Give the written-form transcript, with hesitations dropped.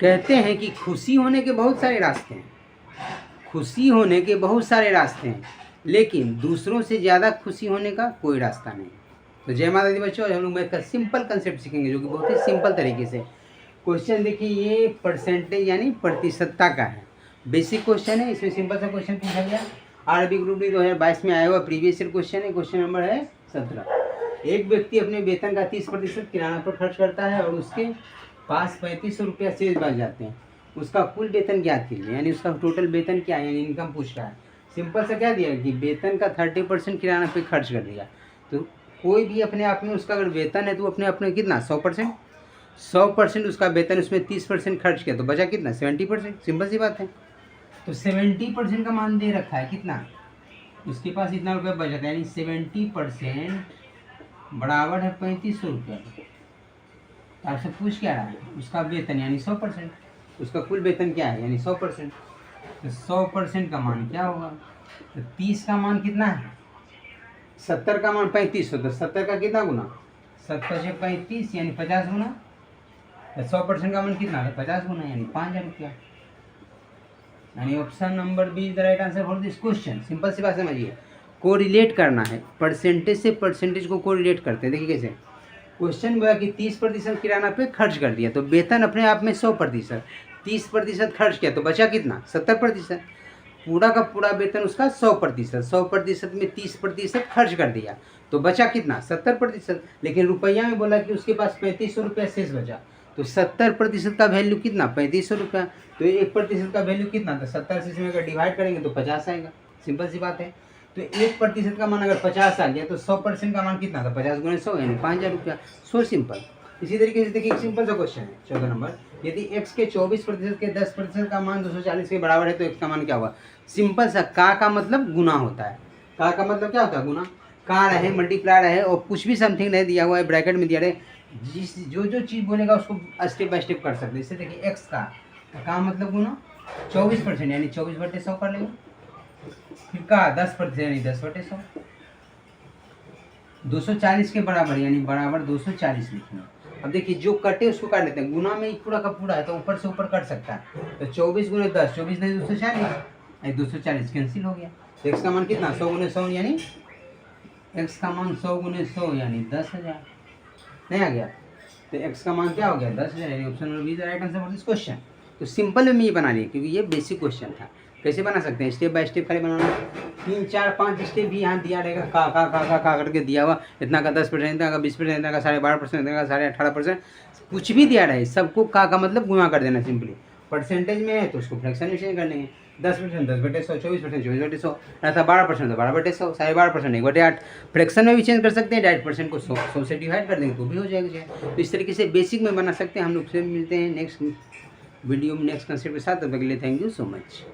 कहते हैं कि खुशी होने के बहुत सारे रास्ते हैं, खुशी होने के बहुत सारे रास्ते हैं, लेकिन दूसरों से ज़्यादा खुशी होने का कोई रास्ता नहीं। तो जय माता दी बच्चों, हम लोग मैथ का सिंपल कंसेप्ट सीखेंगे जो कि बहुत ही सिंपल तरीके से। क्वेश्चन देखिए, ये परसेंटेज यानी प्रतिशतता का है, बेसिक क्वेश्चन है। इसमें सिंपल सा क्वेश्चन पूछा गया, आरबी ग्रुप डी 2022 में आया हुआ प्रीवियस ईयर क्वेश्चन है। क्वेश्चन नंबर है 17। एक व्यक्ति अपने वेतन का 30% किराना पर खर्च करता है और उसके पास 3500 रुपया शेष बच जाते हैं। उसका कुल वेतन ज्ञात कीजिए, यानी उसका टोटल वेतन क्या है, यानी इनकम पूछ रहा है। सिंपल सा क्या दिया कि वेतन का 30% किराना पे खर्च कर दिया। तो कोई भी अपने आप में उसका अगर वेतन है तो अपने आप में कितना 100% उसका वेतन, उसमें 30% खर्च किया तो बचा कितना 70%। सिंपल सी बात है। तो 70% का मान दे रखा है कितना, उसके पास इतना रुपया बचा था, यानी 70% बराबर है 3500 रुपया। आपसे पूछ क्या रहा है, उसका वेतन यानी 100%, उसका कुल वेतन क्या है यानी 100%। तो 100% का मान क्या होगा, तो 30 का मान कितना है, 70 का मान 3500, तो 70 का कितना गुना, 70 से 35 यानी 50 गुना। तो 100% का मान कितना है 50 गुना, यानी 5000 रुपया। यानी option number B is the right answer for this question. Simple सी बात समझिए, कोरिलेट करना है, परसेंटेज से परसेंटेज को कोरिलेट करते हैं। देखिए कैसे, क्वेश्चन हुआ कि 30% किराना पे खर्च कर दिया, तो वेतन अपने आप में 100%, 30% खर्च किया तो बचा कितना 70%। पूरा का पूरा वेतन उसका 100%, 100% में 30% खर्च कर दिया तो बचा कितना 70%। लेकिन रुपया में बोला कि उसके पास 3500 रुपया शेष बचा, तो 70% का वैल्यू कितना 3500 रुपया। तो 1% का वैल्यू कितना, तो 70 से इसमें अगर डिवाइड करेंगे तो 50 आएगा। सिंपल सी बात है। तो 1% का मान अगर 50 आ गया तो 100% का मान कितना था 50 गुणे 100 यानी 5000 रुपया। So simple. इसी तरीके से देखिए, एक सिंपल सा क्वेश्चन है 14 नंबर। यदि x के 24% के 10% का मान 240 के बराबर है तो x का मान क्या होगा। सिंपल सा, का मतलब गुना होता है। का मतलब क्या होता है, गुना। का रहे, मल्टीप्लाई रहे और कुछ भी समथिंग नहीं दिया हुआ है, ब्रैकेट में दिया रहे, जो चीज़ बोलेगा उसको स्टेप बाय स्टेप कर सकते हैं। इससे देखिए x का मतलब गुना 24% यानी 24/100 कर लेंगे। फिर का 10% यानी 10/100, 240 के बराबर यानी बराबर 240 लिखेंगे। अब देखिए, जो कटे उसको काट लेते हैं, गुना में ही पूरा का पूरा है तो ऊपर से ऊपर कट सकता है। तो 24 गुणे 10, 24 नहीं 240, 240 कैंसिल हो गया। तो x का मान कितना 100 गुणे 100 यानी x का मान 100 गुणे 100 यानी 10,000 नहीं आ गया। तो x का मान क्या हो गया 10,000, यानी option number B is the right answer for this question. तो सिंपल में ये बना लिया क्योंकि ये बेसिक क्वेश्चन था। कैसे बना सकते हैं, स्टेप बाय स्टेप खाली बनाना। 3 4 5 स्टेप भी यहाँ दिया रहेगा, का करके दिया हुआ। इतना का 10%, इतना का 20%, इतना का 12.5%, इतना का 18.5%, कुछ भी दिया रहे सबको का मतलब गुणा कर देना सिंपली। परसेंटेज में है तो उसको फ्रैक्शन में चेंज कर लेंगे। 10% 10/100, 24% 24/100, ऐसा 12% तो 12/100, 12.5% 1/8। फ्रैक्शन में भी चेंज कर सकते हैं, 1/8% को 100 से डिवाइड कर देंगे तो भी हो जाएगा। तो इस तरीके से बेसिक में बना सकते हैं। हम लोग से मिलते हैं नेक्स्ट वीडियो में नेक्स्ट कंसेप्ट के साथ। तब तक के लिए थैंक यू सो मच।